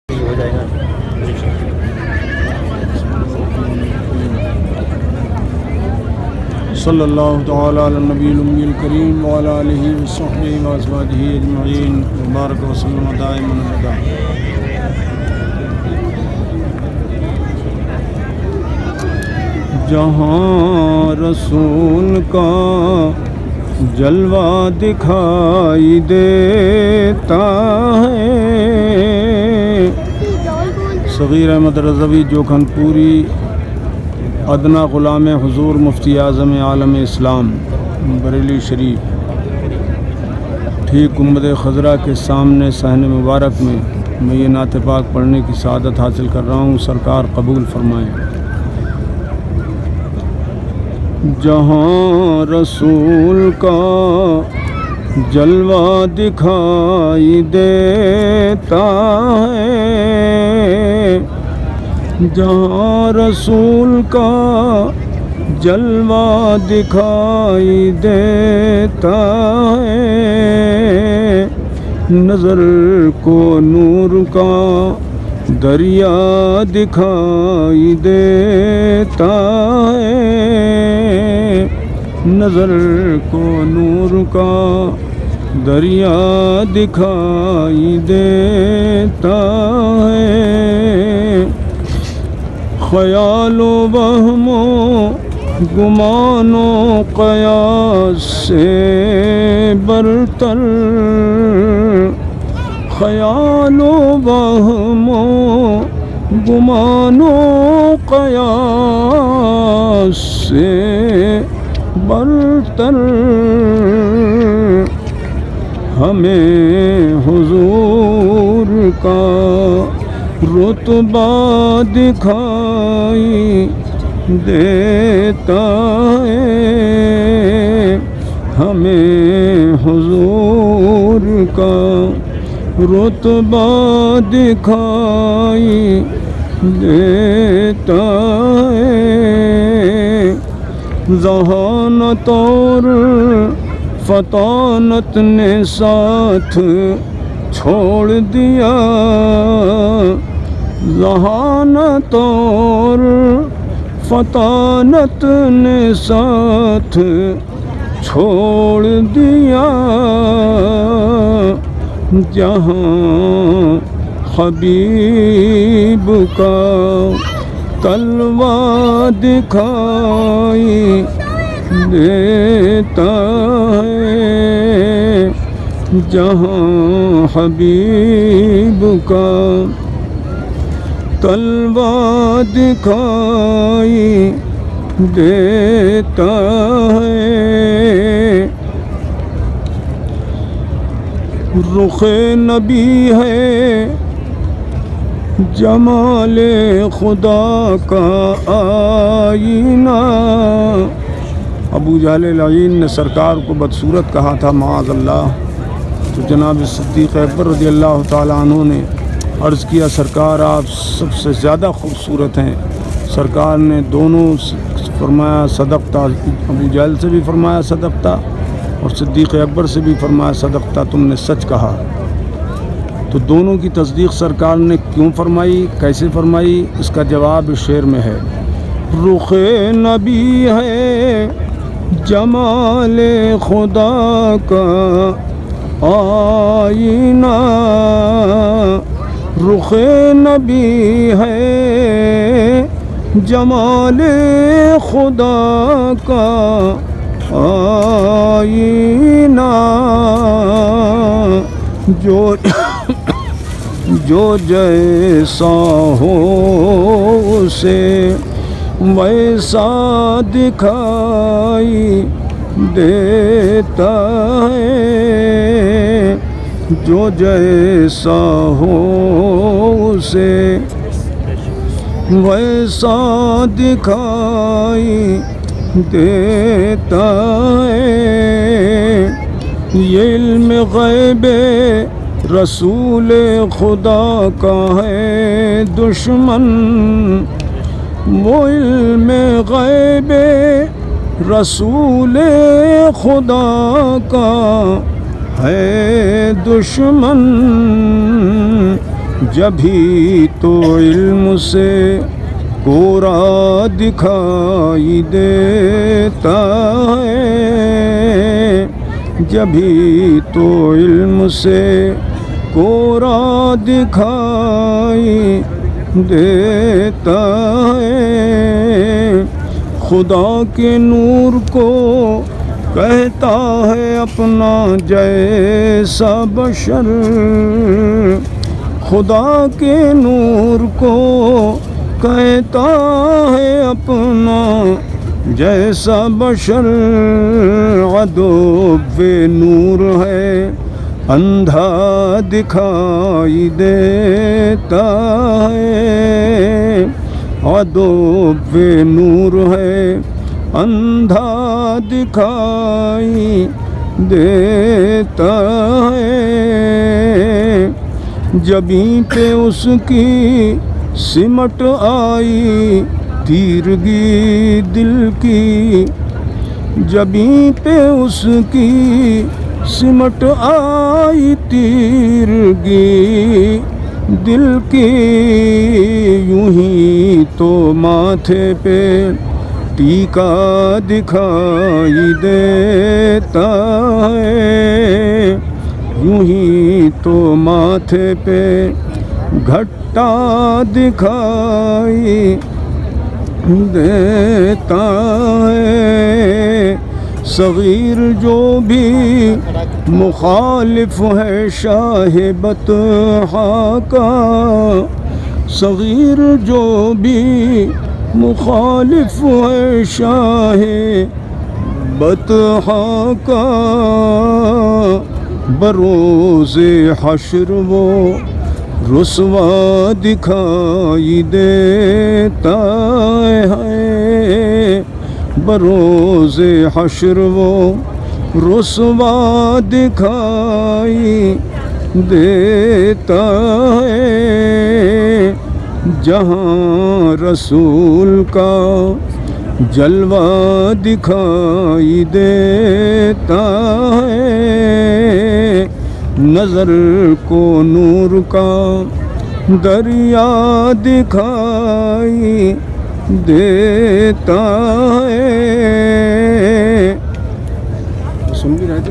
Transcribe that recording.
ہو جائے گا. صلی اللہ تعالی علی النبی الامی الکریم وعلی آلہ وصحبہ وازواجہ اجمعین وبارک وسلم دائما ابدا. جہاں رسول کا جلوہ دکھائی دیتا ہے. صغیر احمد رضوی جوکھن پوری، ادنا غلام حضور مفتی اعظم عالم اسلام بریلی شریف. ٹھیک گنبد خضرا کے سامنے صحن مبارک میں یہ نعت پاک پڑھنے کی سعادت حاصل کر رہا ہوں. سرکار قبول فرمائیں. جہاں رسول کا جلوہ دکھائی دیتا ہے، جہاں رسول کا جلوہ دکھائی دیتا ہے، نظر کو نور کا دریا دکھائی دیتا ہے، نظر کو نور کا دریا دکھائی دیتا ہے. خیال و وہم و گمان و قیاس سے برتر، خیال و وہم و گمان و قیاس سے برتر، ہمیں حضور کا رتبہ دکھائی دیتا ہے، ہمیں حضور کا رتبہ دکھائی دیتا ہے. ذہانت اور فطانت نے ساتھ چھوڑ دیا، ذہانت اور فطانت نے ساتھ چھوڑ دیا، جہاں حبیب کا تلوہ دکھائی دیتا ہے، جہاں حبیب کا تلوہ دکھائی دیتا ہے. رخ نبی ہے جمال خدا کا آئینہ. ابو جہل لعین نے سرکار کو بدصورت کہا تھا معاذ اللہ، تو جناب صدیق اکبر رضی اللہ تعالیٰ عنہ نے عرض کیا سرکار آپ سب سے زیادہ خوبصورت ہیں. سرکار نے دونوں فرمایا صدقتا، ابو جہل سے بھی فرمایا صدقتا اور صدیق اکبر سے بھی فرمایا صدقتا، تم نے سچ کہا. تو دونوں کی تصدیق سرکار نے کیوں فرمائی، کیسے فرمائی، اس کا جواب اس شعر میں ہے. رخ نبی ہے جمال خدا کا آئینہ، رخ نبی ہے جمال خدا کا آئینہ، جو جیسا ہو اسے ویسا دکھائی دیتا ہے، جو جیسا ہو اسے ویسا دکھائی دیتا ہے. یہ علم غیب رسول خدا کا ہے دشمن، وہ علم غیب رسول خدا کا ہے دشمن، جبھی تو علم سے کورا دکھائی دیتا ہے، جبھی تو علم سے کورا دکھائی دیتا ہے۔ خدا کے نور کو کہتا ہے اپنا جیسا بشر، خدا کے نور کو کہتا ہے اپنا جیسا بشر، عدو بے نور ہے اندھا دکھائی دیتا ہے، عدو بے نور ہے اندھا دکھائی دیتا ہے۔ جبیں پہ اس کی سمٹ آئی تیرگی دل کی، جبیں پہ اس کی سمٹ آئی تیرگی دل کی، یوں ہی تو ماتھے پہ ٹیکا دکھائی دیتا ہے، یوں ہی تو ماتھے پہ گھٹا دکھائی دیتا ہے۔ صغیر جو بھی مخالف ہے شاہ بطحا کا، صغیر جو بھی مخالف ہے شاہ بطحا کا، بروز حشر وہ رسوا دکھائی دیتا ہے، بروز حشر وہ رسوا دکھائی دیتا ہے۔ جہاں رسول کا جلوہ دکھائی دیتا ہے، نظر کو نور کا دریا دکھائی دیتا ہے۔ سن بھی رہے تھے